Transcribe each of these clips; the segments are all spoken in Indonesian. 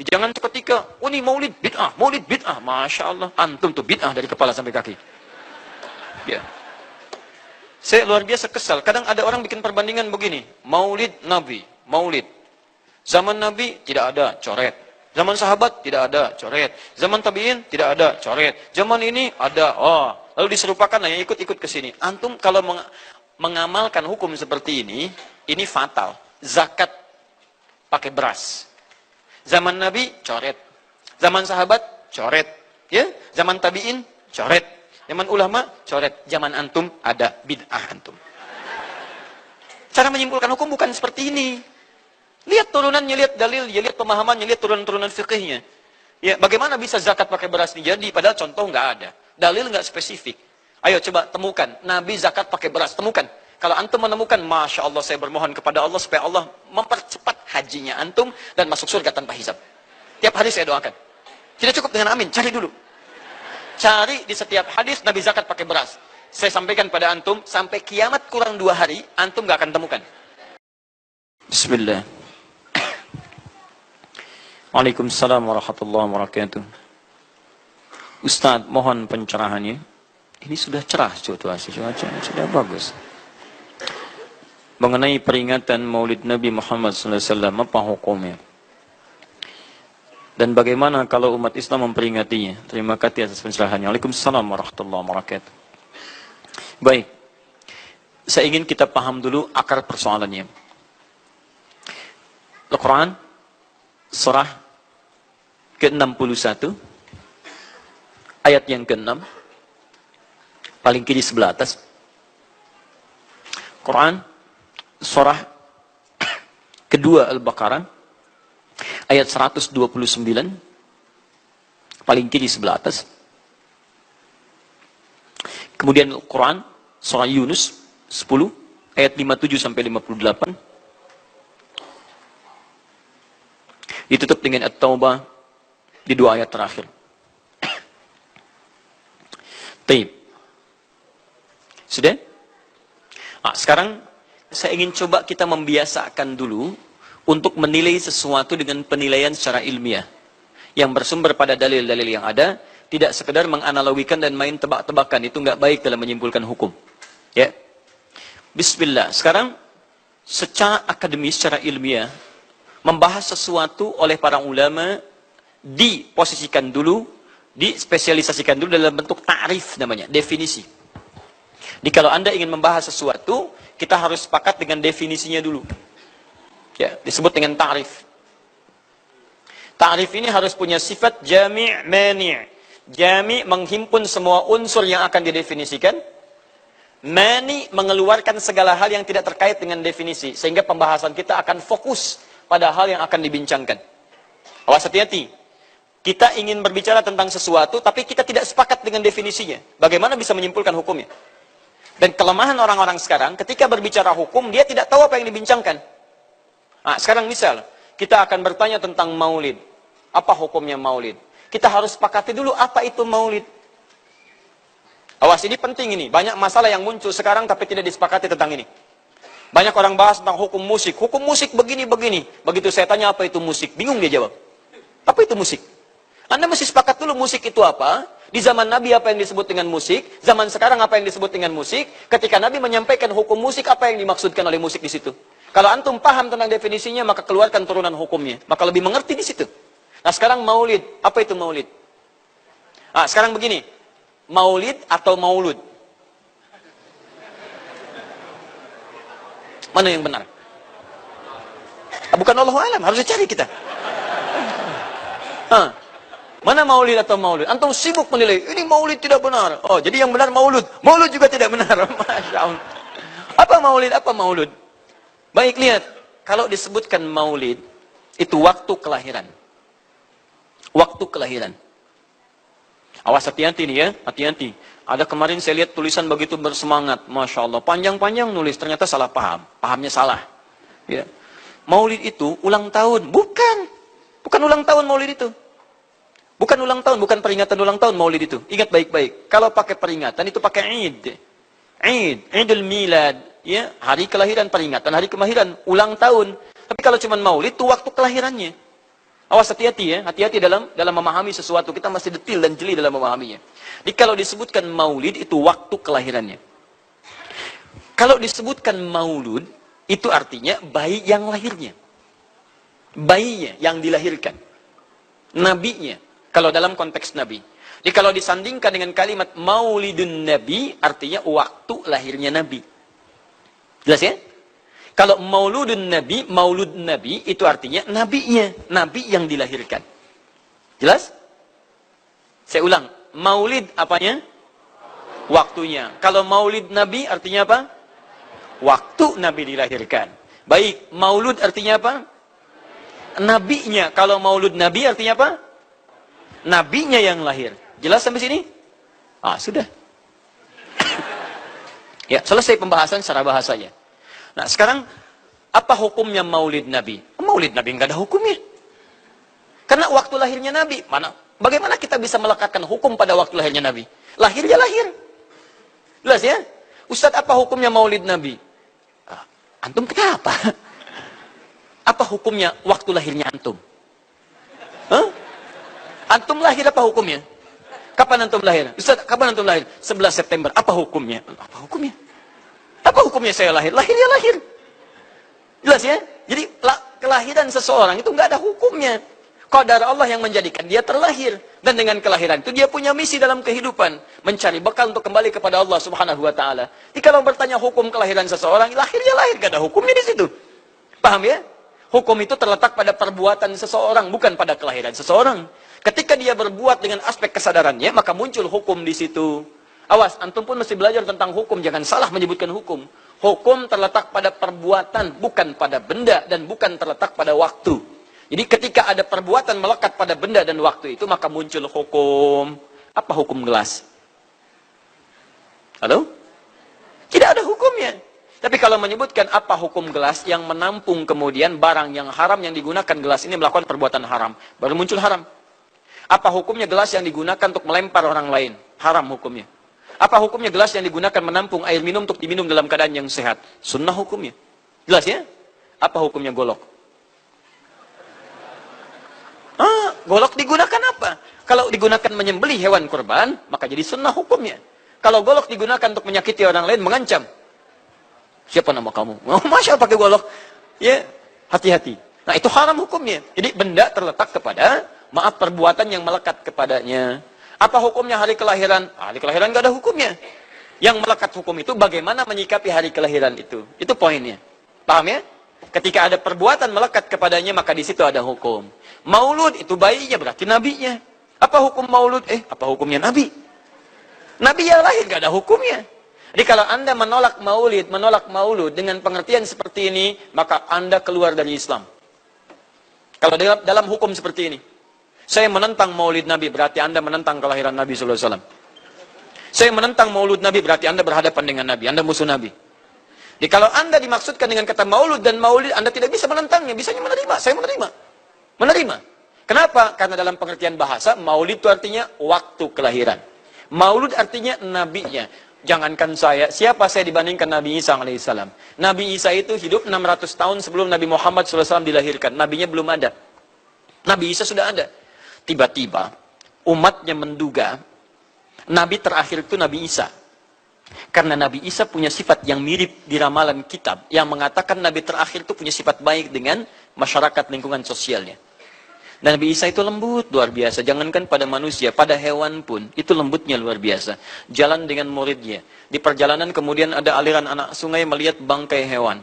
Jangan seketika, oh ini maulid bid'ah, Masya Allah. Antum tuh bid'ah dari kepala sampai kaki. Ya. Saya luar biasa kesal. Kadang ada orang bikin perbandingan begini. Maulid Nabi, maulid. Zaman Nabi tidak ada, coret. Zaman sahabat tidak ada, coret. Zaman tabi'in tidak ada, coret. Zaman ini ada, lalu diserupakan yang ikut-ikut ke sini. Antum kalau mengamalkan hukum seperti ini fatal. Zakat pakai beras. Zaman Nabi, coret. Zaman sahabat, coret. Ya, zaman tabi'in, coret. Zaman ulama, coret. Zaman antum, ada bid'ah antum. Cara menyimpulkan hukum bukan seperti ini. Lihat turunannya, lihat dalilnya, lihat pemahamannya, lihat turunan-turunan fikihnya. Ya, bagaimana bisa zakat pakai beras ini jadi? Padahal contoh nggak ada. Dalil nggak spesifik. Ayo coba temukan. Nabi zakat pakai beras, temukan. Kalau antum menemukan, Masya Allah, saya bermohon kepada Allah supaya Allah mempercepat hajinya antum dan masuk surga tanpa hisab. Tiap hari saya doakan. Tidak cukup dengan amin, cari dulu. Cari di setiap hadis Nabi zakat pakai beras. Saya sampaikan pada antum, sampai kiamat kurang 2 hari, antum gak akan temukan. Bismillah. Waalaikumsalam warahmatullahi wabarakatuh. Ustaz, mohon pencerahannya. Ini sudah cerah situasi, sudah bagus. Mengenai peringatan Maulid Nabi Muhammad SAW, apa hukumnya? Dan bagaimana kalau umat Islam memperingatinya? Terima kasih atas pencerahannya. Waalaikumsalam warahmatullahi wabarakatuh. Baik, saya ingin kita paham dulu akar persoalannya. Al-Quran, surah ke-61, ayat yang ke-6, paling kiri sebelah atas. Quran, surah kedua Al-Baqarah, ayat 129, paling kiri sebelah atas. Kemudian Al-Quran, surah Yunus 10, ayat 57 sampai 58. Ditutup dengan At-Taubah di 2 ayat terakhir. Taib. Sudah? Sekarang saya ingin coba kita membiasakan dulu untuk menilai sesuatu dengan penilaian secara ilmiah yang bersumber pada dalil-dalil yang ada, tidak sekedar menganalogikan dan main tebak-tebakan. Itu nggak baik dalam menyimpulkan hukum. Ya. Bismillah. Sekarang secara akademis, secara ilmiah, membahas sesuatu oleh para ulama diposisikan dulu, dispesialisasikan dulu dalam bentuk ta'rif namanya, definisi. Jadi kalau Anda ingin membahas sesuatu, kita harus sepakat dengan definisinya dulu. Ya, disebut dengan ta'rif. Ta'rif ini harus punya sifat jami' mani'. Jami' menghimpun semua unsur yang akan didefinisikan. Mani' mengeluarkan segala hal yang tidak terkait dengan definisi. Sehingga pembahasan kita akan fokus pada hal yang akan dibincangkan. Awas, hati-hati. Kita ingin berbicara tentang sesuatu, tapi kita tidak sepakat dengan definisinya. Bagaimana bisa menyimpulkan hukumnya? Dan kelemahan orang-orang sekarang, ketika berbicara hukum, dia tidak tahu apa yang dibincangkan. Sekarang misal, kita akan bertanya tentang maulid. Apa hukumnya maulid? Kita harus sepakati dulu apa itu maulid. Awas, ini penting ini. Banyak masalah yang muncul sekarang, tapi tidak disepakati tentang ini. Banyak orang bahas tentang hukum musik. Hukum musik begini-begini. Begitu saya tanya apa itu musik, bingung dia jawab. Apa itu musik? Anda mesti sepakat dulu musik itu apa. Di zaman Nabi apa yang disebut dengan musik. Zaman sekarang apa yang disebut dengan musik. Ketika Nabi menyampaikan hukum musik, apa yang dimaksudkan oleh musik di situ. Kalau antum paham tentang definisinya, maka keluarkan turunan hukumnya. Maka lebih mengerti di situ. Nah sekarang maulid. Apa itu maulid? Sekarang begini. Maulid atau maulud? Mana yang benar? Bukan Allahu a'lam, harus cari kita. Mana maulid atau maulud? Antum sibuk menilai, ini maulid tidak benar. Oh, jadi yang benar maulud. Maulud juga tidak benar. Masya Allah. Apa maulid? Apa maulud? Baik, lihat. Kalau disebutkan maulid, itu waktu kelahiran. Waktu kelahiran. Awas, hati-hati nih ya, hati-hati. Ada kemarin saya lihat tulisan begitu bersemangat. Masya Allah, panjang-panjang nulis, ternyata salah paham. Pahamnya salah. Ya. Maulid itu ulang tahun. Bukan. Bukan ulang tahun maulid itu. Bukan ulang tahun, bukan peringatan ulang tahun maulid itu. Ingat baik-baik. Kalau pakai peringatan itu pakai Id. Idul Milad. Ya, hari kelahiran, peringatan hari kelahiran, ulang tahun. Tapi kalau cuma maulid itu waktu kelahirannya. Awas, hati-hati ya, hati-hati dalam memahami sesuatu. Kita masih detil dan jeli dalam memahaminya. Jadi kalau disebutkan maulid itu waktu kelahirannya. Kalau disebutkan maulud itu artinya bayi yang lahirnya. Bayinya yang dilahirkan. Nabinya, kalau dalam konteks nabi. Jadi kalau disandingkan dengan kalimat maulidun nabi, artinya waktu lahirnya nabi. Jelas ya? Kalau mauludun nabi, maulud nabi, itu artinya nabinya. Nabi yang dilahirkan. Jelas? Saya ulang. Maulid apanya? Waktunya. Kalau maulid nabi artinya apa? Waktu nabi dilahirkan. Baik, maulud artinya apa? Nabinya. Kalau maulud nabi artinya apa? Nabinya yang lahir. Jelas sampai sini? Ah, sudah. Ya, selesai pembahasan secara bahasanya. Nah, sekarang apa hukumnya maulid nabi? Maulid nabi nggak ada hukumnya. Karena waktu lahirnya nabi. Bagaimana kita bisa melekatkan hukum pada waktu lahirnya nabi? Lahir ya lahir. Jelas ya? Ustadz, apa hukumnya maulid nabi? Antum kenapa? Apa hukumnya waktu lahirnya antum? Hah? Antum lahir apa hukumnya? Kapan antum lahir? Ustaz, kapan antum lahir? 11 September. Apa hukumnya? Apa hukumnya? Apa hukumnya saya lahir? Lahir ya lahir. Jelas ya? Jadi kelahiran seseorang itu nggak ada hukumnya. Qadar Allah yang menjadikan dia terlahir. Dan dengan kelahiran itu dia punya misi dalam kehidupan. Mencari bekal untuk kembali kepada Allah subhanahu wa ta'ala. Jadi kalau bertanya hukum kelahiran seseorang, lahir ya lahir. Nggak ada hukumnya di situ. Paham ya? Hukum itu terletak pada perbuatan seseorang, bukan pada kelahiran seseorang. Ketika dia berbuat dengan aspek kesadarannya, maka muncul hukum di situ. Awas, antum pun mesti belajar tentang hukum. Jangan salah menyebutkan hukum. Hukum terletak pada perbuatan, bukan pada benda, dan bukan terletak pada waktu. Jadi ketika ada perbuatan melekat pada benda dan waktu itu, maka muncul hukum. Apa hukum gelas? Halo? Tidak ada hukumnya. Tapi kalau menyebutkan apa hukum gelas yang menampung kemudian barang yang haram yang digunakan gelas ini melakukan perbuatan haram, baru muncul haram. Apa hukumnya gelas yang digunakan untuk melempar orang lain? Haram hukumnya. Apa hukumnya gelas yang digunakan menampung air minum untuk diminum dalam keadaan yang sehat? Sunnah hukumnya. Jelas ya? Apa hukumnya golok? Golok digunakan apa? Kalau digunakan menyembelih hewan kurban, maka jadi sunnah hukumnya. Kalau golok digunakan untuk menyakiti orang lain, mengancam. Siapa nama kamu? Masya pakai golok. Ya, hati-hati. Nah, itu haram hukumnya. Jadi benda terletak kepada, maaf, perbuatan yang melekat kepadanya. Apa hukumnya hari kelahiran? Hari kelahiran nggak ada hukumnya. Yang melekat hukum itu bagaimana menyikapi hari kelahiran itu. Itu poinnya. Paham ya? Ketika ada perbuatan melekat kepadanya, maka di situ ada hukum. Maulud itu bayinya, berarti nabinya. Apa hukum maulud? Apa hukumnya nabi? Nabi yang lahir nggak ada hukumnya. Jadi kalau Anda menolak maulud dengan pengertian seperti ini, maka Anda keluar dari Islam. Kalau dalam hukum seperti ini, saya menentang maulid Nabi, berarti Anda menentang kelahiran Nabi SAW. Saya menentang maulud Nabi, berarti Anda berhadapan dengan Nabi, Anda musuh Nabi. Jadi kalau Anda dimaksudkan dengan kata maulud dan maulid, Anda tidak bisa menentangnya, bisanya menerima, saya menerima. Menerima. Kenapa? Karena dalam pengertian bahasa, maulid itu artinya waktu kelahiran. Maulud artinya nabinya. Jangankan saya, siapa saya dibandingkan Nabi Isa alaihissalam? Nabi Isa itu hidup 600 tahun sebelum Nabi Muhammad SAW dilahirkan. Nabinya belum ada. Nabi Isa sudah ada. Tiba-tiba, umatnya menduga, Nabi terakhir itu Nabi Isa. Karena Nabi Isa punya sifat yang mirip di ramalan kitab, yang mengatakan Nabi terakhir itu punya sifat baik dengan masyarakat lingkungan sosialnya. Dan Nabi Isa itu lembut, luar biasa. Jangankan pada manusia, pada hewan pun, itu lembutnya luar biasa. Jalan dengan muridnya. Di perjalanan kemudian ada aliran anak sungai melihat bangkai hewan.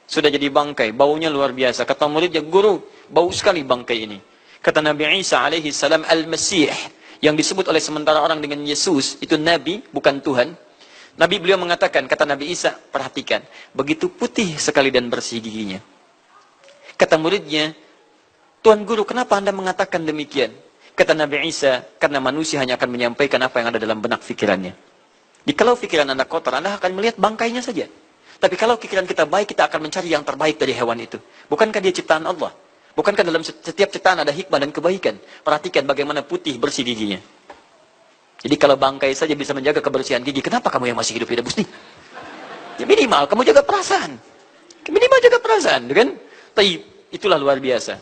Sudah jadi bangkai, baunya luar biasa. Kata muridnya, guru, bau sekali bangkai ini. Kata Nabi Isa alaihi salam, Al-Masih, yang disebut oleh sementara orang dengan Yesus, itu Nabi, bukan Tuhan. Nabi beliau mengatakan, kata Nabi Isa, perhatikan, begitu putih sekali dan bersih giginya. Kata muridnya, Tuan Guru, kenapa Anda mengatakan demikian? Kata Nabi Isa, karena manusia hanya akan menyampaikan apa yang ada dalam benak pikirannya. Jadi kalau pikiran Anda kotor, Anda akan melihat bangkainya saja. Tapi kalau pikiran kita baik, kita akan mencari yang terbaik dari hewan itu. Bukankah dia ciptaan Allah? Bukankah dalam setiap ciptaan ada hikmah dan kebaikan? Perhatikan bagaimana putih bersih giginya. Jadi kalau bangkai saja bisa menjaga kebersihan gigi, kenapa kamu yang masih hidup tidak mesti? Ya minimal, kamu jaga perasaan. Minimal jaga perasaan, kan? Tapi itulah luar biasa.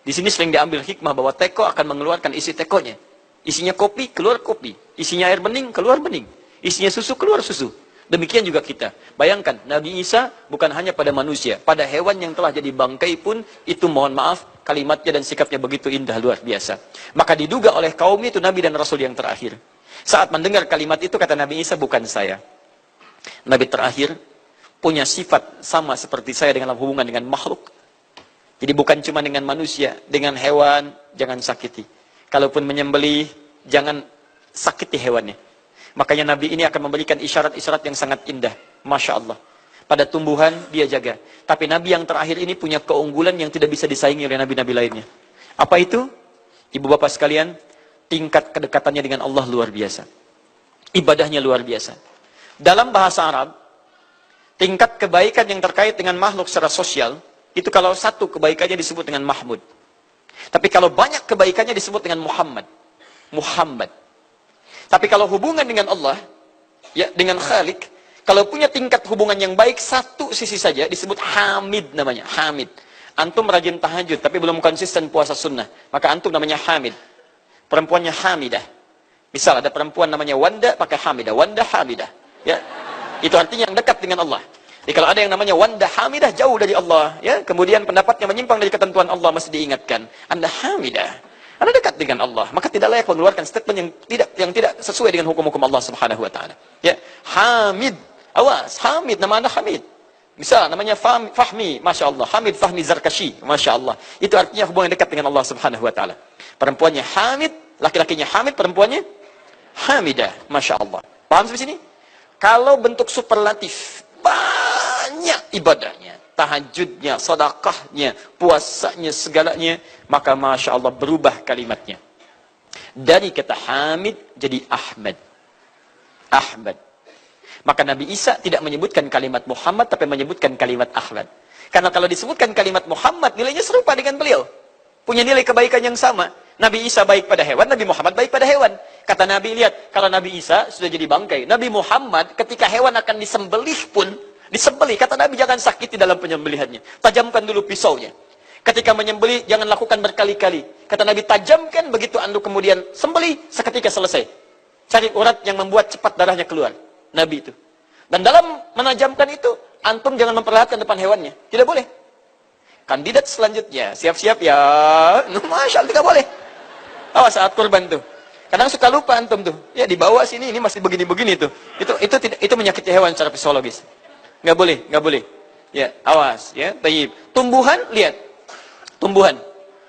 Di sini sering diambil hikmah bahwa teko akan mengeluarkan isi tekonya. Isinya kopi, keluar kopi. Isinya air bening, keluar bening. Isinya susu, keluar susu. Demikian juga kita. Bayangkan, Nabi Isa bukan hanya pada manusia. Pada hewan yang telah jadi bangkai pun, itu mohon maaf, kalimatnya dan sikapnya begitu indah, luar biasa. Maka diduga oleh kaum itu Nabi dan Rasul yang terakhir. Saat mendengar kalimat itu, kata Nabi Isa, bukan saya. Nabi terakhir punya sifat sama seperti saya dalam hubungan dengan makhluk. Jadi bukan cuma dengan manusia, dengan hewan, jangan sakiti. Kalaupun menyembelih, jangan sakiti hewannya. Makanya Nabi ini akan memberikan isyarat-isyarat yang sangat indah. Masya Allah. Pada tumbuhan, dia jaga. Tapi Nabi yang terakhir ini punya keunggulan yang tidak bisa disaingi oleh Nabi-Nabi lainnya. Apa itu? Ibu bapak sekalian, tingkat kedekatannya dengan Allah luar biasa. Ibadahnya luar biasa. Dalam bahasa Arab, tingkat kebaikan yang terkait dengan makhluk secara sosial, itu kalau satu kebaikannya disebut dengan Mahmud. Tapi kalau banyak kebaikannya disebut dengan Muhammad. Muhammad. Tapi kalau hubungan dengan Allah, ya dengan Khalik, kalau punya tingkat hubungan yang baik, satu sisi saja disebut Hamid namanya. Hamid. Antum rajin tahajud, tapi belum konsisten puasa sunnah. Maka antum namanya Hamid. Perempuannya Hamidah. Misal ada perempuan namanya Wanda, pakai Hamidah. Wanda Hamidah. Ya. Itu artinya yang dekat dengan Allah. Jadi kalau ada yang namanya Wanda Hamidah, jauh dari Allah. Ya. Kemudian pendapatnya menyimpang dari ketentuan Allah, mesti diingatkan. Anda Hamidah. Anda dekat dengan Allah, maka tidak layak mengeluarkan statement yang tidak sesuai dengan hukum-hukum Allah Subhanahu wa taala. Ya, Hamid. Awas, Hamid, nama Anda Hamid. Misal namanya Fahmi, Masya Allah. Hamid Fahmi Zarkashi, Masya Allah. Itu artinya hubungan dekat dengan Allah Subhanahu wa taala. Perempuannya Hamid, laki-lakinya Hamid, perempuannya Hamidah, Masya Allah. Paham sampai sini? Kalau bentuk superlatif, banyak ibadahnya, tahajudnya, sedekahnya, puasanya, segalanya, maka Masya Allah berubah kalimatnya. Dari kata Hamid jadi Ahmad. Ahmad. Maka Nabi Isa tidak menyebutkan kalimat Muhammad, tapi menyebutkan kalimat Ahmad. Karena kalau disebutkan kalimat Muhammad, nilainya serupa dengan beliau. Punya nilai kebaikan yang sama. Nabi Isa baik pada hewan, Nabi Muhammad baik pada hewan. Kata Nabi, lihat, kalau Nabi Isa sudah jadi bangkai. Nabi Muhammad ketika hewan akan disembelih pun, disembelih, kata Nabi jangan sakiti dalam penyembelihannya. Tajamkan dulu pisaunya. Ketika menyembelih, jangan lakukan berkali-kali. Kata Nabi, tajamkan, begitu andu kemudian sembelih, seketika selesai. Cari urat yang membuat cepat darahnya keluar. Nabi itu. Dan dalam menajamkan itu, antum jangan memperlihatkan depan hewannya. Tidak boleh. Kandidat selanjutnya, siap-siap ya. Masya Allah, tidak boleh. Awas saat kurban tuh. Kadang suka lupa antum tuh. Ya dibawa sini, ini masih begini-begini tuh. Itu menyakiti hewan secara psikologis. Nggak boleh, nggak boleh. Ya, awas, ya. Tayyib. Tumbuhan, lihat. Tumbuhan.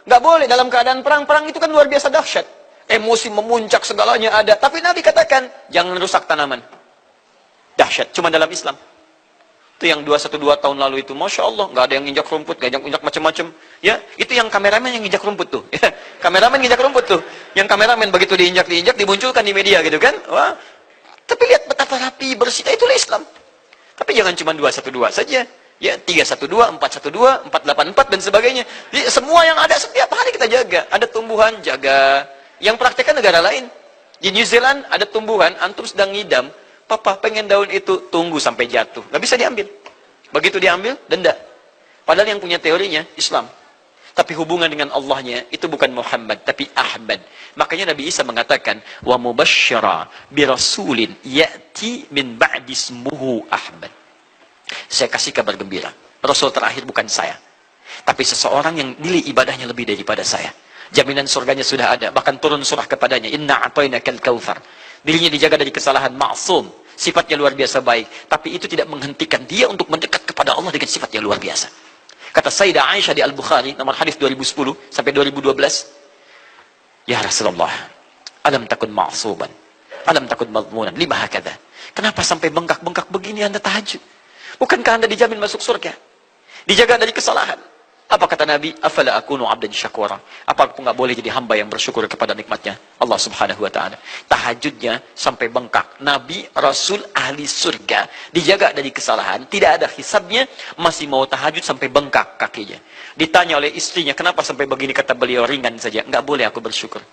Nggak boleh dalam keadaan perang. Perang itu kan luar biasa dahsyat. Emosi memuncak, segalanya ada. Tapi Nabi katakan, jangan rusak tanaman. Dahsyat. Cuma dalam Islam. Itu yang 212 tahun lalu itu, Masya Allah, nggak ada yang injak rumput, nggak injak macam-macam. Ya, itu yang kameramen yang injak rumput tuh. Ya, kameramen injak rumput tuh. Yang kameramen begitu diinjak, dimunculkan di media gitu kan. Wah. Tapi lihat betapa rapi, bersih. Itulah Islam. Tapi jangan cuma 212 saja. Ya, 312, 412, 484 dan sebagainya. Jadi, semua yang ada setiap hari kita jaga. Ada tumbuhan, jaga. Yang praktekkan negara lain. Di New Zealand ada tumbuhan, antum sedang ngidam. Papa pengen daun itu, tunggu sampai jatuh. Nggak bisa diambil. Begitu diambil, denda. Padahal yang punya teorinya Islam. Tapi hubungan dengan Allahnya itu bukan Muhammad, tapi Ahmad. Makanya Nabi Isa mengatakan, wa mubasysyara bi rasulin ya'ti min ba'di ismuhu Ahmad. Saya kasih kabar gembira. Rasul terakhir bukan saya. Tapi seseorang yang nilai ibadahnya lebih daripada saya. Jaminan surganya sudah ada. Bahkan turun surah kepadanya. Inna a'tainakal kautsar. Dirinya dijaga dari kesalahan, maksum. Sifatnya luar biasa baik. Tapi itu tidak menghentikan dia untuk mendekat kepada Allah dengan sifat yang luar biasa. Kata Sayyidah Aisyah di Al-Bukhari, nomor hadis 2010 sampai 2012. Ya Rasulullah, alam takun ma'suban. Alam takun madmunan. Lima hakadha. Kenapa sampai bengkak-bengkak begini Anda tahajud? Bukankah Anda dijamin masuk surga? Dijaga dari kesalahan. Apa kata Nabi? Afala akunu abdan syakura. Apa aku nggak boleh jadi hamba yang bersyukur kepada nikmatnya Allah Subhanahu wa taala. Tahajudnya sampai bengkak. Nabi, Rasul, ahli surga, dijaga dari kesalahan, tidak ada hisabnya, masih mau tahajud sampai bengkak kakinya. Ditanya oleh istrinya, kenapa sampai begini? Kata beliau, ringan saja, nggak boleh aku bersyukur.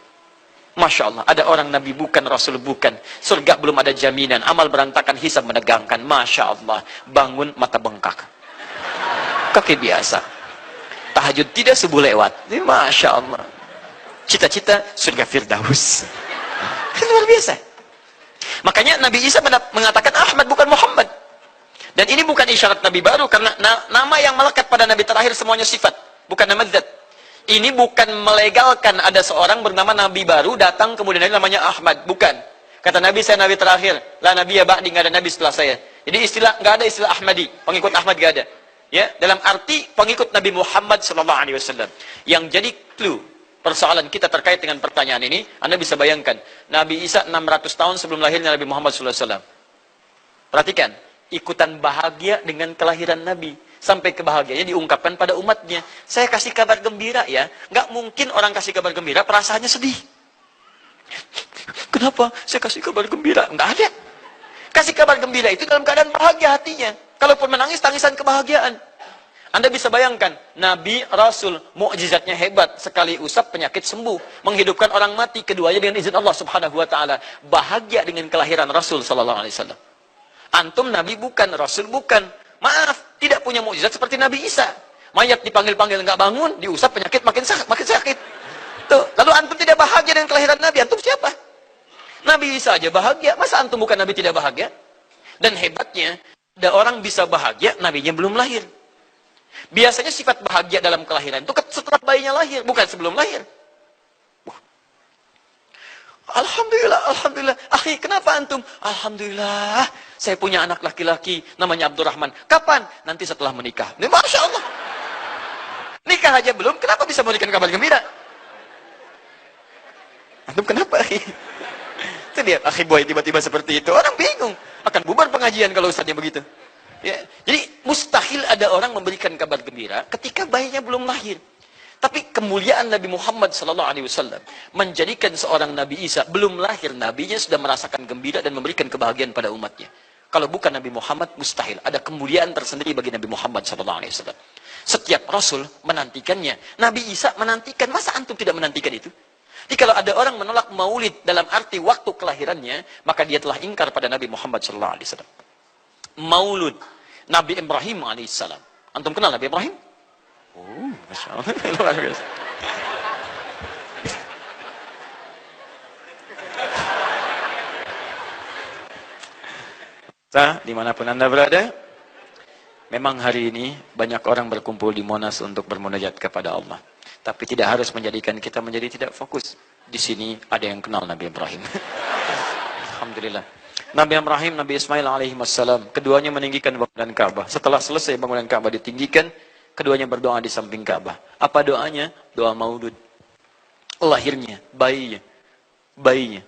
Masya Allah, ada orang Nabi bukan, Rasul bukan. Surga belum ada jaminan, amal berantakan, hisab menegangkan. Masya Allah, bangun mata bengkak. Kaki biasa. tahajud tidak, subuh lewat. Ini Masya Allah. Cita-cita surga Firdaus. Luar biasa. Makanya Nabi Isa mengatakan Ahmad bukan Muhammad. Dan ini bukan isyarat Nabi baru, karena nama yang melekat pada Nabi terakhir semuanya sifat, bukan nama zat. Ini bukan melegalkan ada seorang bernama Nabi baru datang kemudian namanya Ahmad, bukan. Kata Nabi, saya Nabi terakhir, la Nabi ya ba'di, nggak ada Nabi setelah saya. Jadi nggak ada istilah Ahmadi, pengikut Ahmad nggak ada. Ya, dalam arti pengikut Nabi Muhammad SAW. Yang jadi clue persoalan kita terkait dengan pertanyaan ini, Anda bisa bayangkan, Nabi Isa 600 tahun sebelum lahirnya Nabi Muhammad SAW. Perhatikan, ikutan bahagia dengan kelahiran Nabi. Sampai kebahagiaannya diungkapkan pada umatnya. Saya kasih kabar gembira ya. Nggak mungkin orang kasih kabar gembira perasaannya sedih. Kenapa saya kasih kabar gembira? Nggak ada. Kasih kabar gembira itu dalam keadaan bahagia hatinya. Kalaupun menangis, tangisan kebahagiaan. Anda bisa bayangkan, Nabi, Rasul, mukjizatnya hebat. Sekali usap, penyakit sembuh. Menghidupkan orang mati, keduanya dengan izin Allah Subhanahu wa Ta'ala. Bahagia dengan kelahiran Rasul Sallallahu Alaihi Wasallam. Antum Nabi bukan, Rasul bukan. Maaf, tidak punya mukjizat seperti Nabi Isa. Mayat dipanggil-panggil nggak bangun, diusap penyakit makin sakit. Tuh, lalu antum tidak bahagia dengan kelahiran Nabi. Antum siapa? Nabi Isa aja bahagia. Masa antum bukan Nabi tidak bahagia? Dan hebatnya, ada orang bisa bahagia, nabinya belum lahir. Biasanya sifat bahagia dalam kelahiran itu setelah bayinya lahir, bukan sebelum lahir. Alhamdulillah, alhamdulillah. Akhi, kenapa antum? Alhamdulillah, saya punya anak laki-laki namanya Abdurrahman. Kapan? Nanti setelah menikah. Ini Masya Allah. Nikah aja belum, kenapa bisa memberikan kabar gembira? Antum kenapa, akhi? Itu dia, akhi boy tiba-tiba seperti itu. Orang bingung. Akan bubar pengajian kalau ustadznya begitu. Ya. Jadi, mustahil ada orang memberikan kabar gembira ketika bayinya belum lahir. Tapi kemuliaan Nabi Muhammad SAW menjadikan seorang Nabi Isa belum lahir, nabinya sudah merasakan gembira dan memberikan kebahagiaan pada umatnya. Kalau bukan Nabi Muhammad, mustahil. Ada kemuliaan tersendiri bagi Nabi Muhammad SAW. Setiap Rasul menantikannya. Nabi Isa menantikan. Masa antum tidak menantikan itu? Jadi kalau ada orang menolak maulid dalam arti waktu kelahirannya, maka dia telah ingkar pada Nabi Muhammad SAW. Maulud Nabi Ibrahim AS. Antum kenal Nabi Ibrahim? Oh, Masya Allah. Luar biasa. Dimanapun Anda berada, memang hari ini banyak orang berkumpul di Monas untuk bermunajat kepada Allah. Tapi tidak harus menjadikan kita menjadi tidak fokus. Di sini ada yang kenal Nabi Ibrahim. Alhamdulillah. Nabi Ibrahim, Nabi Ismail alaihissalam, keduanya meninggikan bangunan Ka'bah. Setelah selesai bangunan Ka'bah ditinggikan, keduanya berdoa di samping Ka'bah. Apa doanya? Doa maulud. Lahirnya, bayinya.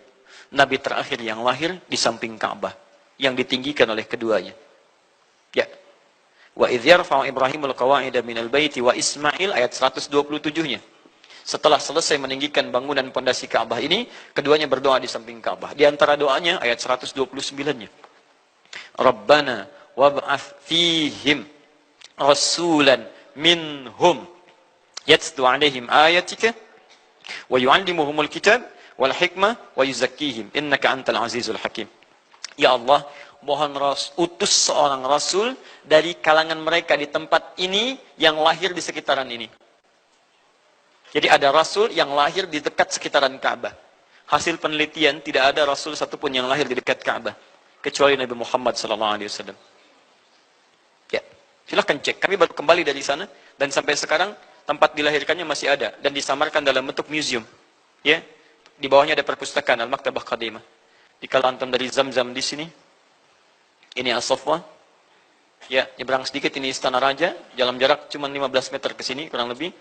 Nabi terakhir yang lahir di samping Ka'bah, yang ditinggikan oleh keduanya. Ya. Wa idh yarfa'u Ibrahimul qawa'ida minal baiti wa Ismail, ayat 127-nya. Setelah selesai meninggikan bangunan pondasi Ka'bah ini, keduanya berdoa di samping Ka'bah. Di antara doanya ayat 129-nya. Rabbana wab'ath fihim rasulan minhum yatlu alaihim ayatika wa yu'allimuhumul kitab wal hikmah wa yuzakkihim innaka antal azizul hakim. Ya Allah, mohon utus seorang rasul dari kalangan mereka di tempat ini yang lahir di sekitaran ini. Jadi ada rasul yang lahir di dekat sekitaran Ka'bah. Hasil penelitian, tidak ada rasul satupun yang lahir di dekat Ka'bah kecuali Nabi Muhammad SAW. Ya, silahkan cek. Kami baru kembali dari sana dan sampai sekarang tempat dilahirkannya masih ada dan disamarkan dalam bentuk museum. Ya, di bawahnya ada perpustakaan Al-Maktabah Qadimah. Di kalau antum dari Zamzam di sini, ini As-Safwa. Ya, nyebrang sedikit ini Istana Raja, dalam jarak cuma 15 meter ke sini kurang lebih.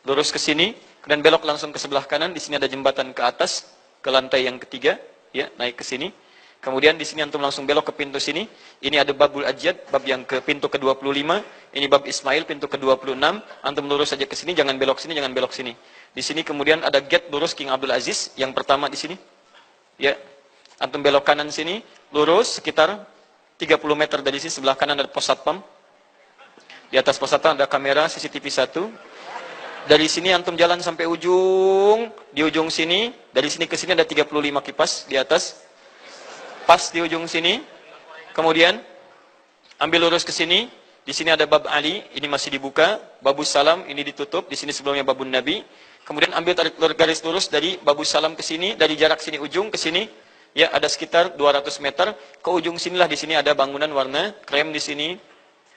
Lurus ke sini, kemudian belok langsung ke sebelah kanan. Di sini ada jembatan ke atas, ke lantai yang ketiga, ya, naik ke sini. Kemudian di sini antum langsung belok ke pintu sini. Ini ada Babul Ajyad, bab yang ke pintu ke-25. Ini bab Ismail, pintu ke-26. Antum lurus saja ke sini, jangan belok sini, jangan belok sini. Di sini kemudian ada gate lurus King Abdul Aziz, yang pertama di sini. Ya, antum belok kanan sini, lurus sekitar 30 meter dari sini, sebelah kanan ada pos satpam. Di atas pos satpam ada kamera CCTV 1. Dari sini antum jalan sampai ujung, di ujung sini, dari sini ke sini ada 35 kipas di atas. Pas di ujung sini. Kemudian ambil lurus ke sini, di Di sini ada bab Ali, ini masih dibuka. Babus Salam, ini ditutup. Di sini sebelumnya babun Nabi. Kemudian ambil tarik garis lurus dari Babus Salam ke sini, dari jarak sini ujung ke sini. Ya, ada sekitar 200 meter. Ke ujung sinilah, di sini ada bangunan warna krem di sini.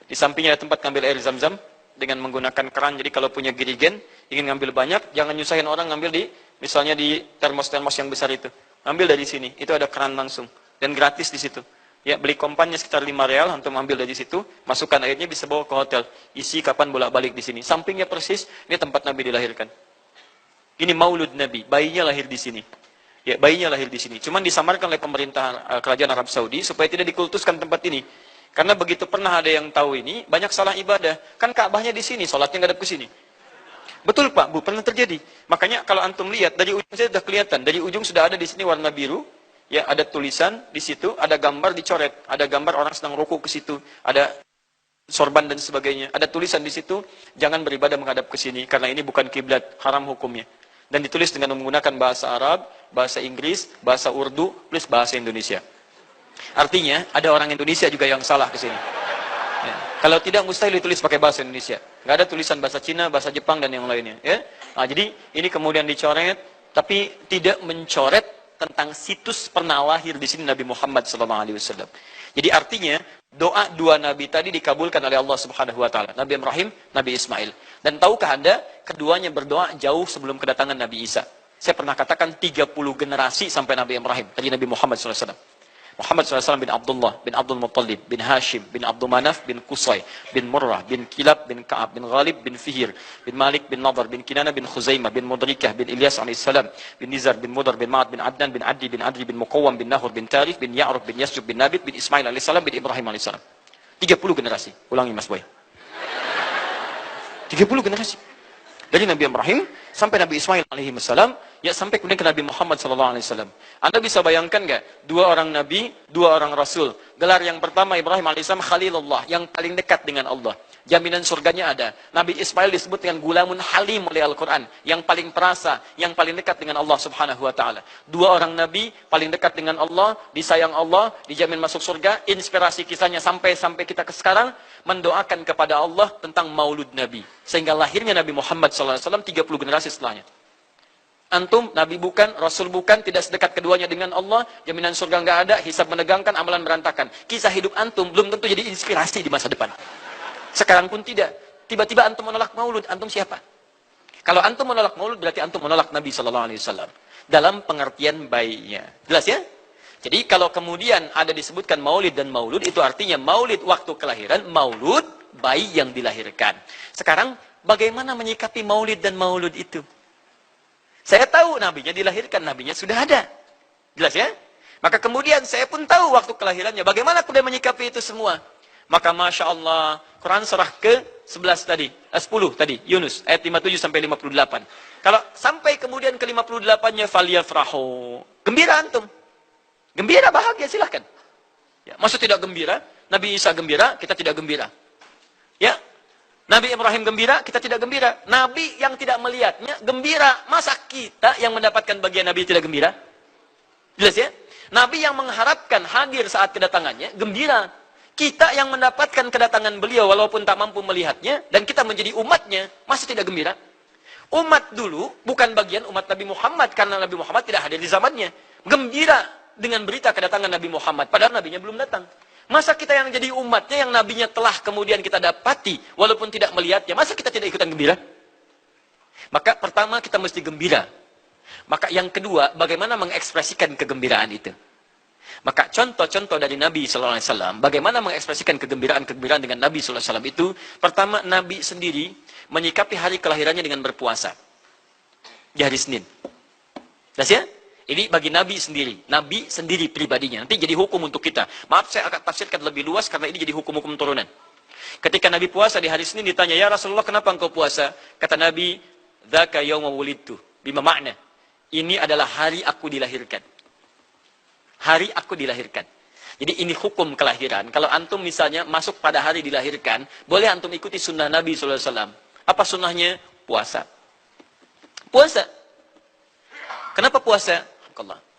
Di sampingnya ada tempat ngambil air zam-zam dengan menggunakan keran. Jadi kalau punya girigen, ingin ngambil banyak, jangan nyusahin orang ngambil di, misalnya di termos-termos yang besar itu. Ambil dari sini, itu ada keran langsung. Dan gratis di situ. Ya, beli kompannya sekitar 5 real, untuk ambil dari situ, masukkan airnya, bisa bawa ke hotel. Isi kapan bolak-balik di sini. Sampingnya persis, ini tempat Nabi dilahirkan. Ini maulud Nabi, bayinya lahir di sini. Ya, bayinya lahir di sini. Cuman disamarkan oleh pemerintah kerajaan Arab Saudi supaya tidak dikultuskan tempat ini. Karena begitu pernah ada yang tahu ini, banyak salah ibadah. Kan Ka'bahnya di sini, sholatnya ngadep ke sini. Betul Pak, Bu, pernah terjadi. Makanya kalau antum lihat, dari ujung saya sudah kelihatan. Dari ujung sudah ada di sini warna biru. Ya, ada tulisan di situ, ada gambar dicoret, ada gambar orang sedang rukuk ke situ, ada sorban dan sebagainya. Ada tulisan di situ, jangan beribadah menghadap ke sini karena ini bukan kiblat, haram hukumnya. Dan ditulis dengan menggunakan bahasa Arab, bahasa Inggris, bahasa Urdu, plus bahasa Indonesia. Artinya, ada orang Indonesia juga yang salah ke sini. Ya. Kalau tidak, mustahil ditulis pakai bahasa Indonesia. Nggak ada tulisan bahasa Cina, bahasa Jepang, dan yang lainnya. Ya. Nah, jadi, ini kemudian dicoret, tapi tidak mencoret tentang situs pernah lahir di sini Nabi Muhammad SAW. Jadi artinya doa dua Nabi tadi dikabulkan oleh Allah Subhanahu Wa Taala. Nabi Ibrahim, Nabi Ismail. Dan tahukah Anda, keduanya berdoa jauh sebelum kedatangan Nabi Isa. Saya pernah katakan 30 generasi sampai Nabi Ibrahim, dari Nabi Muhammad SAW. Muhammad SAW bin Abdullah, bin Abdul Muttalib, bin Hashim, bin Abdul Manaf, bin Qusay, bin Murrah, bin Kilab, bin Ka'ab, bin Ghalib, bin Fihir, bin Malik, bin Nadar, bin Kinana, bin Khuzaimah, bin Mudrikah, bin Ilyas AS, bin Nizar, bin Mudar, bin Ma'ad, bin Adnan, bin Adi, bin Adri, bin Muqawwam, bin Nahur, bin Tarif, bin Ya'ruf, bin Yasjub, bin Nabit, bin Ismail AS, bin Ibrahim AS. 30 generasi. Ulangi Mas Boy. 30 generasi. Dari Nabi Ibrahim sampai Nabi Ismail alaihi salam, ya sampai kemudian ke Nabi Muhammad sallallahu alaihi wasallam. Anda bisa bayangkan nggak? Dua orang nabi, dua orang rasul. Gelar yang pertama Ibrahim alaihissalam Khalilullah, yang paling dekat dengan Allah. Jaminan surganya ada. Nabi Ismail disebut dengan gulamun halim oleh Al-Quran, yang paling perasa, yang paling dekat dengan Allah Subhanahu Wa Taala. Dua orang nabi paling dekat dengan Allah, disayang Allah, dijamin masuk surga. Inspirasi kisahnya sampai kita ke sekarang mendoakan kepada Allah tentang maulud Nabi, sehingga lahirnya Nabi Muhammad SAW 30 generasi setelahnya. Antum, Nabi bukan, Rasul bukan, tidak sedekat keduanya dengan Allah, jaminan surga nggak ada, hisab menegangkan, amalan berantakan. Kisah hidup antum belum tentu jadi inspirasi di masa depan. Sekarang pun tidak. Tiba-tiba antum menolak maulud, antum siapa? Kalau antum menolak maulud, berarti antum menolak Nabi SAW. Dalam pengertian baiknya. Jelas ya? Jadi kalau kemudian ada disebutkan maulid dan maulud, itu artinya maulid waktu kelahiran, maulud bayi yang dilahirkan. Sekarang, bagaimana menyikapi maulid dan maulud itu? Saya tahu nabinya dilahirkan, nabinya sudah ada. Jelas ya? Maka kemudian saya pun tahu waktu kelahirannya. Bagaimana kemudian menyikapi itu semua? Maka Masya Allah, Quran surah ke-11 tadi, 10 tadi, Yunus, ayat 57 sampai 58. Kalau sampai kemudian ke 58-nya, faliyafrahu. Gembira antum. Gembira, bahagia, silahkan. Ya, maksud tidak gembira, Nabi Isa gembira, kita tidak gembira. Ya, Nabi Ibrahim gembira, kita tidak gembira. Nabi yang tidak melihatnya, gembira. Masa kita yang mendapatkan bagian Nabi tidak gembira? Jelas ya? Nabi yang mengharapkan hadir saat kedatangannya, gembira. Kita yang mendapatkan kedatangan beliau walaupun tak mampu melihatnya, dan kita menjadi umatnya, masih tidak gembira? Umat dulu bukan bagian umat Nabi Muhammad, karena Nabi Muhammad tidak hadir di zamannya. Gembira dengan berita kedatangan Nabi Muhammad, padahal nabinya belum datang. Masa kita yang jadi umatnya, yang nabinya telah kemudian kita dapati, walaupun tidak melihatnya, masa kita tidak ikutan gembira? Maka pertama kita mesti gembira. Maka yang kedua, bagaimana mengekspresikan kegembiraan itu? Maka contoh-contoh dari Nabi SAW, bagaimana mengekspresikan kegembiraan dengan Nabi SAW itu, pertama Nabi sendiri menyikapi hari kelahirannya dengan berpuasa. Di hari Senin. Jelas ya? Ini bagi Nabi sendiri pribadinya. Nanti jadi hukum untuk kita. Maaf, saya akan tafsirkan lebih luas karena ini jadi hukum-hukum turunan. Ketika Nabi puasa di hari Senin ditanya, ya Rasulullah kenapa engkau puasa? Kata Nabi, dzaka yauma wulidtu. Bima makna? Ini adalah hari aku dilahirkan. Hari aku dilahirkan. Jadi ini hukum kelahiran. Kalau antum misalnya masuk pada hari dilahirkan, boleh antum ikuti sunnah Nabi SAW. Apa sunnahnya? Puasa. Puasa. Kenapa puasa?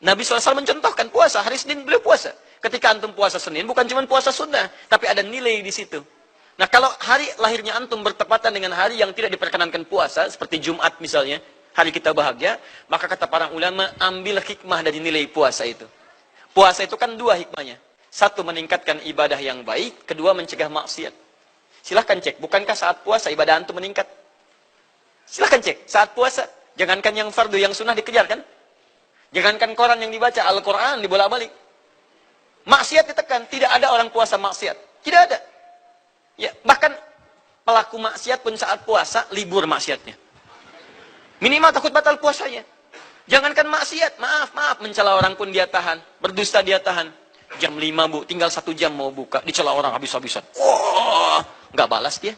Nabi SAW mencontohkan puasa. Hari Senin beliau puasa. Ketika antum puasa Senin, bukan cuma puasa sunnah, tapi ada nilai di situ. Nah, kalau hari lahirnya antum bertepatan dengan hari yang tidak diperkenankan puasa, seperti Jumat misalnya, hari kita bahagia, maka kata para ulama, ambil hikmah dari nilai puasa itu. Puasa itu kan dua hikmahnya. Satu, meningkatkan ibadah yang baik. Kedua, mencegah maksiat. Silahkan cek, bukankah saat puasa ibadah antum meningkat? Silahkan cek, saat puasa. Jangankan yang fardu, yang sunnah dikejar kan? Jangankan Quran yang dibaca, Al-Quran dibolak-balik. Maksiat ditekan, tidak ada orang puasa maksiat. Tidak ada. Ya, bahkan pelaku maksiat pun saat puasa, libur maksiatnya. Minimal takut batal puasanya. Jangankan maksiat, maaf, mencela orang pun dia tahan. Berdusta dia tahan. Jam 5 bu, tinggal 1 jam mau buka. Dicela orang habis-habisan. Oh, nggak balas dia.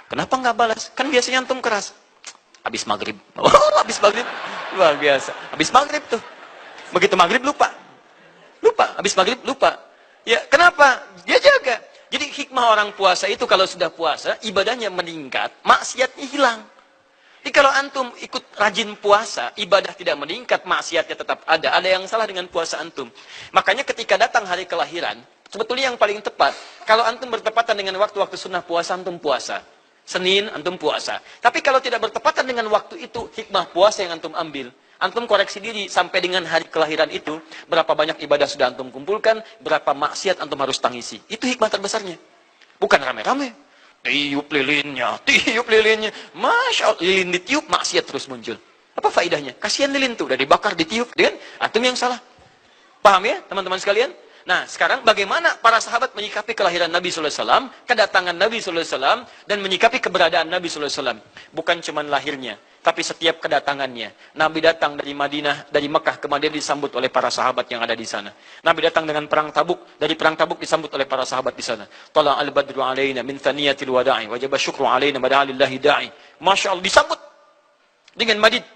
Kenapa nggak balas? Kan biasanya antum keras. Habis maghrib. Oh, habis maghrib. Luar biasa. Habis maghrib tuh. Begitu maghrib lupa. Habis maghrib lupa. Ya, kenapa? Dia jaga. Jadi hikmah orang puasa itu kalau sudah puasa, ibadahnya meningkat, maksiatnya hilang. Jadi kalau antum ikut rajin puasa, ibadah tidak meningkat, maksiatnya tetap ada. Ada yang salah dengan puasa antum. Makanya ketika datang hari kelahiran, sebetulnya yang paling tepat, kalau antum bertepatan dengan waktu-waktu sunnah puasa, antum puasa. Senin, antum puasa. Tapi kalau tidak bertepatan dengan waktu itu, hikmah puasa yang antum ambil. Antum koreksi diri sampai dengan hari kelahiran itu, berapa banyak ibadah sudah antum kumpulkan, berapa maksiat antum harus tangisi. Itu hikmah terbesarnya. Bukan rame-rame. Tiup lilinnya. Masya Allah, lilin ditiup, maksiat terus muncul. Apa faedahnya? Kasihan lilin tuh, udah dibakar, ditiup. Dengan antum yang salah. Paham ya, teman-teman sekalian? Nah, sekarang bagaimana para sahabat menyikapi kelahiran Nabi SAW, kedatangan Nabi SAW, dan menyikapi keberadaan Nabi SAW. Bukan cuma lahirnya, tapi setiap kedatangannya. Nabi datang dari Madinah, dari Mekah ke Madinah disambut oleh para sahabat yang ada di sana. Nabi datang dengan perang Tabuk, dari perang Tabuk disambut oleh para sahabat di sana. Tala al-badru alaina min thaniyatil wada'i, wajaba syukru alaina mada'alillahi da'i. Masya Allah, disambut dengan madid.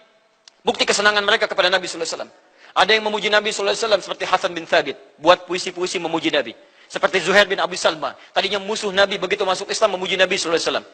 Bukti kesenangan mereka kepada Nabi SAW. Ada yang memuji Nabi SAW seperti Hasan bin Thabit. Buat puisi-puisi memuji Nabi. Seperti Zuhair bin Abi Salma. Tadinya musuh Nabi, begitu masuk Islam memuji Nabi SAW.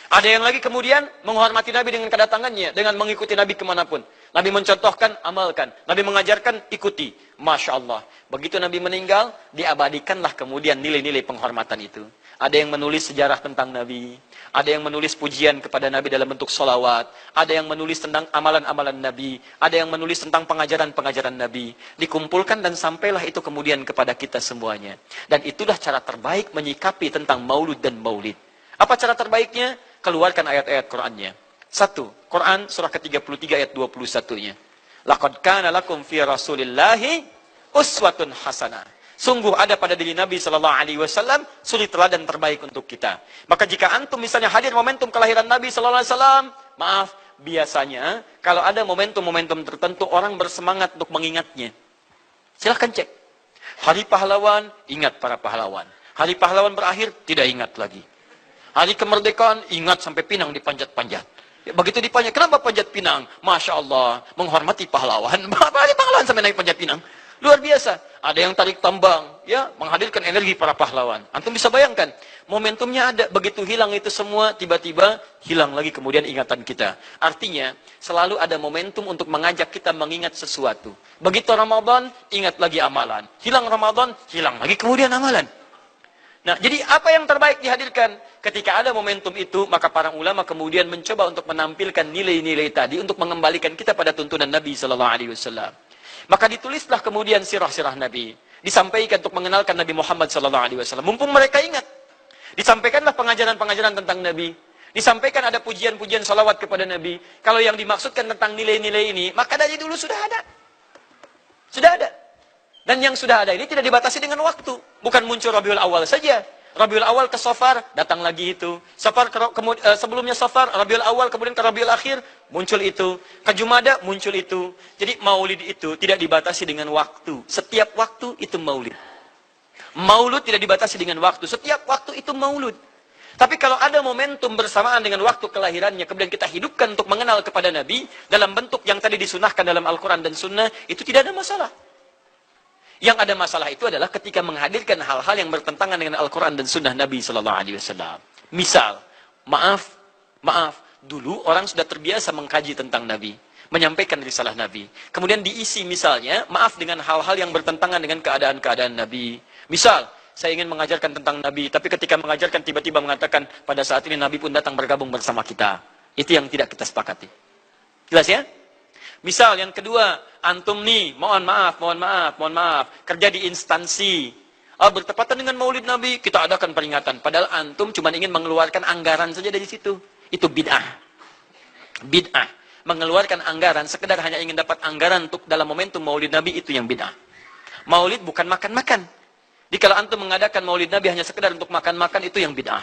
Ada yang lagi kemudian menghormati Nabi dengan kedatangannya. Dengan mengikuti Nabi kemanapun. Nabi mencontohkan, amalkan. Nabi mengajarkan, ikuti. Masya Allah. Begitu Nabi meninggal, diabadikanlah kemudian nilai-nilai penghormatan itu. Ada yang menulis sejarah tentang Nabi. Ada yang menulis pujian kepada Nabi dalam bentuk solawat. Ada yang menulis tentang amalan-amalan Nabi. Ada yang menulis tentang pengajaran-pengajaran Nabi. Dikumpulkan dan sampailah itu kemudian kepada kita semuanya. Dan itulah cara terbaik menyikapi tentang maulud dan maulid. Apa cara terbaiknya? Keluarkan ayat-ayat Qur'annya. 1. Quran surah ke-33 ayat 21-nya. Laqad kana lakum fi Rasulillahi uswatun hasanah. Sungguh ada pada diri Nabi SAW suri teladan terbaik untuk kita. Maka jika antum misalnya hadir momentum kelahiran Nabi SAW, maaf, biasanya kalau ada momentum-momentum tertentu orang bersemangat untuk mengingatnya. Silahkan cek. Hari pahlawan, ingat para pahlawan. Hari pahlawan berakhir, tidak ingat lagi. Hari kemerdekaan, ingat sampai pinang dipanjat-panjat. Begitu dipanjat, kenapa panjat pinang? Masya Allah, menghormati pahlawan. Hari pahlawan sampai naik panjat pinang. Luar biasa. Ada yang tarik tambang, ya, menghadirkan energi para pahlawan. Antum bisa bayangkan, momentumnya ada. Begitu hilang itu semua, tiba-tiba hilang lagi kemudian ingatan kita. Artinya, selalu ada momentum untuk mengajak kita mengingat sesuatu. Begitu Ramadan, ingat lagi amalan. Hilang Ramadan, hilang lagi kemudian amalan. Nah, jadi apa yang terbaik dihadirkan? Ketika ada momentum itu, maka para ulama kemudian mencoba untuk menampilkan nilai-nilai tadi untuk mengembalikan kita pada tuntunan Nabi SAW. Maka ditulislah kemudian sirah-sirah Nabi. Disampaikan untuk mengenalkan Nabi Muhammad SAW. Mumpung mereka ingat. Disampaikanlah pengajaran-pengajaran tentang Nabi. Disampaikan ada pujian-pujian salawat kepada Nabi. Kalau yang dimaksudkan tentang nilai-nilai ini, maka dari dulu sudah ada. Sudah ada. Dan yang sudah ada ini tidak dibatasi dengan waktu. Bukan muncul Rabiul Awal saja. Rabiul Awal ke Safar, datang lagi itu. Safar sebelumnya Safar, Rabiul Awal, kemudian ke Rabiul Akhir, muncul itu. Ke Jumada, muncul itu. Jadi maulid itu tidak dibatasi dengan waktu. Setiap waktu itu maulid. Maulud tidak dibatasi dengan waktu. Setiap waktu itu maulud. Tapi kalau ada momentum bersamaan dengan waktu kelahirannya, kemudian kita hidupkan untuk mengenal kepada Nabi, dalam bentuk yang tadi disunahkan dalam Al-Quran dan Sunnah, itu tidak ada masalah. Yang ada masalah itu adalah ketika menghadirkan hal-hal yang bertentangan dengan Al-Quran dan Sunnah Nabi SAW. Misal, maaf, dulu orang sudah terbiasa mengkaji tentang Nabi, menyampaikan risalah Nabi. Kemudian diisi misalnya, maaf dengan hal-hal yang bertentangan dengan keadaan-keadaan Nabi. Misal, saya ingin mengajarkan tentang Nabi, tapi ketika mengajarkan tiba-tiba mengatakan, pada saat ini Nabi pun datang bergabung bersama kita. Itu yang tidak kita sepakati. Jelas ya? Misal yang kedua, antum nih, mohon maaf, kerja di instansi. Bertepatan dengan Maulid Nabi, kita adakan peringatan. Padahal antum cuma ingin mengeluarkan anggaran saja dari situ. Itu bid'ah. Bid'ah. Mengeluarkan anggaran, sekedar hanya ingin dapat anggaran untuk dalam momentum Maulid Nabi, itu yang bid'ah. Maulid bukan makan-makan. Jadi kalau antum mengadakan Maulid Nabi hanya sekedar untuk makan-makan, itu yang bid'ah.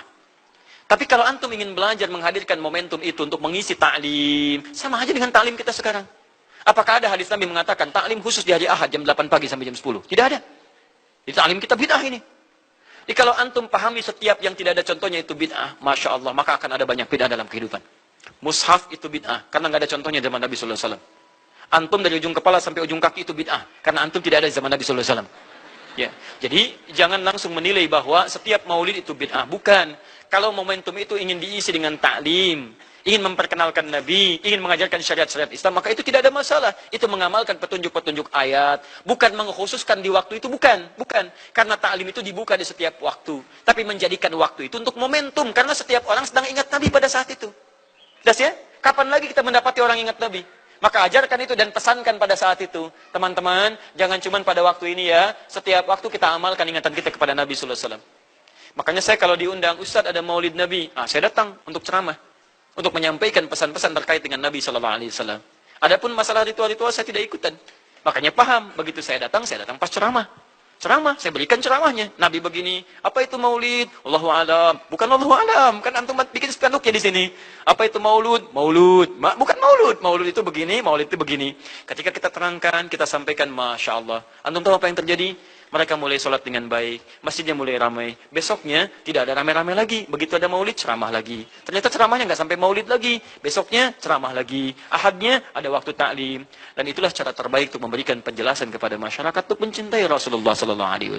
Tapi kalau antum ingin belajar menghadirkan momentum itu untuk mengisi ta'lim, sama aja dengan ta'lim kita sekarang. Apakah ada hadis Nabi mengatakan ta'lim khusus di hari Ahad jam 8 pagi sampai jam 10? Tidak ada. Di ta'lim kita bid'ah ini. Jadi kalau antum pahami setiap yang tidak ada contohnya itu bid'ah, Masya Allah, maka akan ada banyak bid'ah dalam kehidupan. Mushaf itu bid'ah, karena nggak ada contohnya zaman Nabi SAW. Antum dari ujung kepala sampai ujung kaki itu bid'ah, karena antum tidak ada di zaman Nabi SAW. Ya. Jadi jangan langsung menilai bahwa setiap maulid itu bid'ah. Bukan. Kalau momentum itu ingin diisi dengan ta'lim, ingin memperkenalkan Nabi, ingin mengajarkan syariat-syariat Islam, maka itu tidak ada masalah. Itu mengamalkan petunjuk-petunjuk ayat, bukan mengkhususkan di waktu itu, bukan. Karena ta'lim itu dibuka di setiap waktu. Tapi menjadikan waktu itu untuk momentum, karena setiap orang sedang ingat Nabi pada saat itu. Jelas ya? Kapan lagi kita mendapati orang ingat Nabi? Maka ajarkan itu dan pesankan pada saat itu. Teman-teman, jangan cuma pada waktu ini ya. Setiap waktu kita amalkan ingatan kita kepada Nabi SAW. Makanya saya kalau diundang, Ustaz ada maulid Nabi. Saya datang untuk ceramah. Untuk menyampaikan pesan-pesan terkait dengan Nabi SAW. Adapun masalah ritual-ritual saya tidak ikutan. Makanya paham, begitu saya datang pas ceramah. Ceramah, saya berikan ceramahnya. Nabi begini, apa itu maulid? Allahu alam. Bukan Allahu alam, kan antum bikin spanduknya di sini. Apa itu maulud? Maulud. Bukan maulud. Maulud itu begini, maulid itu begini. Ketika kita terangkan, kita sampaikan, Masya Allah. Antum tahu apa yang terjadi? Mereka mulai sholat dengan baik, masjidnya mulai ramai. Besoknya tidak ada ramai-ramai lagi. Begitu ada maulid, ceramah lagi. Ternyata ceramahnya nggak sampai maulid lagi. Besoknya ceramah lagi. Ahadnya ada waktu taklim. Dan itulah cara terbaik untuk memberikan penjelasan kepada masyarakat untuk mencintai Rasulullah SAW.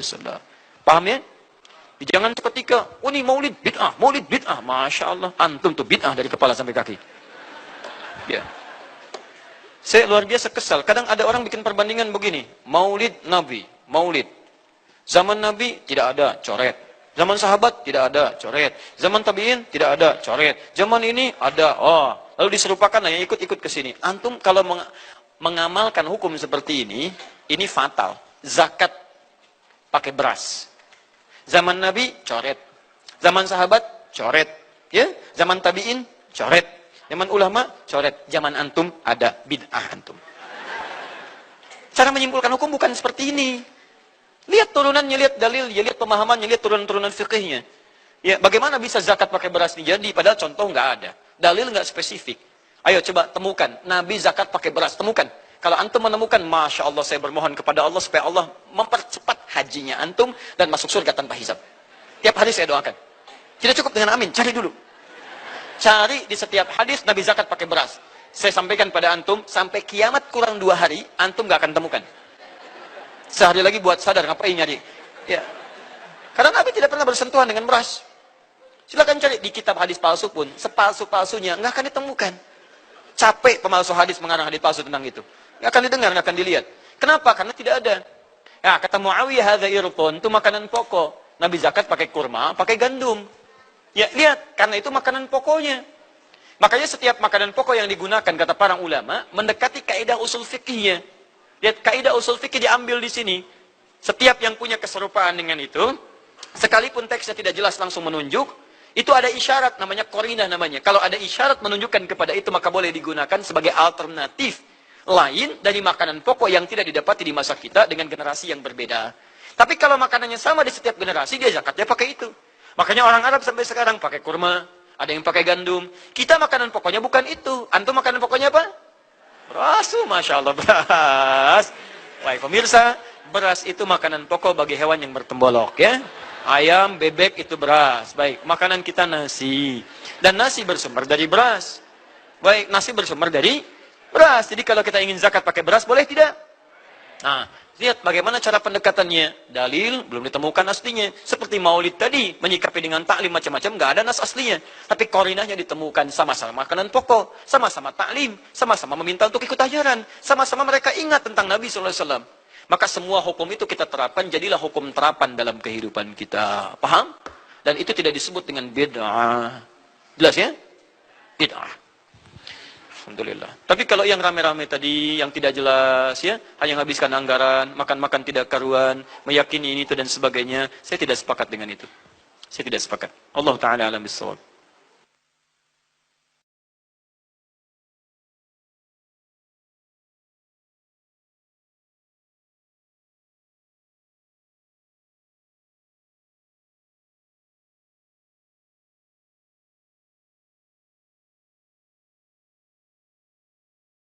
Paham ya? Jangan seketika, ini maulid bid'ah, Masya Allah. Antum tuh bid'ah dari kepala sampai kaki. Ya. Saya luar biasa kesal. Kadang ada orang bikin perbandingan begini. Maulid Nabi, maulid. Zaman Nabi tidak ada coret. Zaman sahabat tidak ada coret. Zaman tabi'in tidak ada coret. Zaman ini ada. Lalu diserupakan yang ikut-ikut ke sini. Antum kalau mengamalkan hukum seperti ini fatal. Zakat pakai beras. Zaman Nabi coret. Zaman sahabat coret. Ya, zaman tabi'in coret. Zaman ulama coret. Zaman antum ada bid'ah antum. Cara menyimpulkan hukum bukan seperti ini. Lihat turunannya, lihat dalilnya, lihat pemahamannya, lihat turunan-turunan fikihnya. Ya, bagaimana bisa zakat pakai beras ini jadi? Padahal contoh nggak ada. Dalil nggak spesifik. Ayo coba temukan. Nabi zakat pakai beras. Temukan. Kalau antum menemukan, Masya Allah, saya bermohon kepada Allah supaya Allah mempercepat hajinya antum dan masuk surga tanpa hisab. Tiap hari saya doakan. Tidak cukup dengan amin. Cari dulu. Cari di setiap hadis Nabi zakat pakai beras. Saya sampaikan pada antum, sampai kiamat kurang 2 hari, antum nggak akan temukan. Sehari lagi buat sadar, ngapain nyari? Ya. Karena Nabi tidak pernah bersentuhan dengan beras. Silakan cari di kitab hadis palsu pun, sepalsu-palsunya nggak akan ditemukan. Capek pemalsu hadis mengarang hadis palsu tentang itu. Nggak akan didengar, nggak akan dilihat. Kenapa? Karena tidak ada. Ya, kata Muawiyah, hadza irqun, itu makanan pokok. Nabi zakat pakai kurma, pakai gandum. Ya, lihat, karena itu makanan pokoknya. Makanya setiap makanan pokok yang digunakan, kata para ulama, mendekati kaidah usul fikihnya. Lihat, kaidah usul fikih diambil di sini. Setiap yang punya keserupaan dengan itu, sekalipun teksnya tidak jelas langsung menunjuk, itu ada isyarat, namanya qarinah namanya. Kalau ada isyarat menunjukkan kepada itu, maka boleh digunakan sebagai alternatif lain dari makanan pokok yang tidak didapati di masa kita dengan generasi yang berbeda. Tapi kalau makanannya sama di setiap generasi, dia zakatnya pakai itu. Makanya orang Arab sampai sekarang pakai kurma, ada yang pakai gandum. Kita makanan pokoknya bukan itu. Antum makanan pokoknya apa? Beras, Masya Allah, beras. Baik pemirsa, beras itu makanan pokok bagi hewan yang bertembolok ya. Ayam, bebek itu beras. Baik, makanan kita nasi. Dan nasi bersumber dari beras. Baik, nasi bersumber dari beras. Jadi kalau kita ingin zakat pakai beras, boleh tidak? Nah, lihat bagaimana cara pendekatannya. Dalil belum ditemukan aslinya. Seperti maulid tadi, menyikapi dengan taklim macam-macam, nggak ada nas aslinya. Tapi korinahnya ditemukan, sama-sama makanan pokok, sama-sama taklim, sama-sama meminta untuk ikut ajaran, sama-sama mereka ingat tentang Nabi SAW. Maka semua hukum itu kita terapkan, jadilah hukum terapan dalam kehidupan kita. Paham? Dan itu tidak disebut dengan bid'ah. Jelas ya? Bid'ah. Alhamdulillah. Tapi kalau yang rame-rame tadi, yang tidak jelas ya, hanya menghabiskan anggaran, makan-makan tidak karuan, meyakini ini itu dan sebagainya, saya tidak sepakat dengan itu. Saya tidak sepakat. Allah Ta'ala alam bisawab.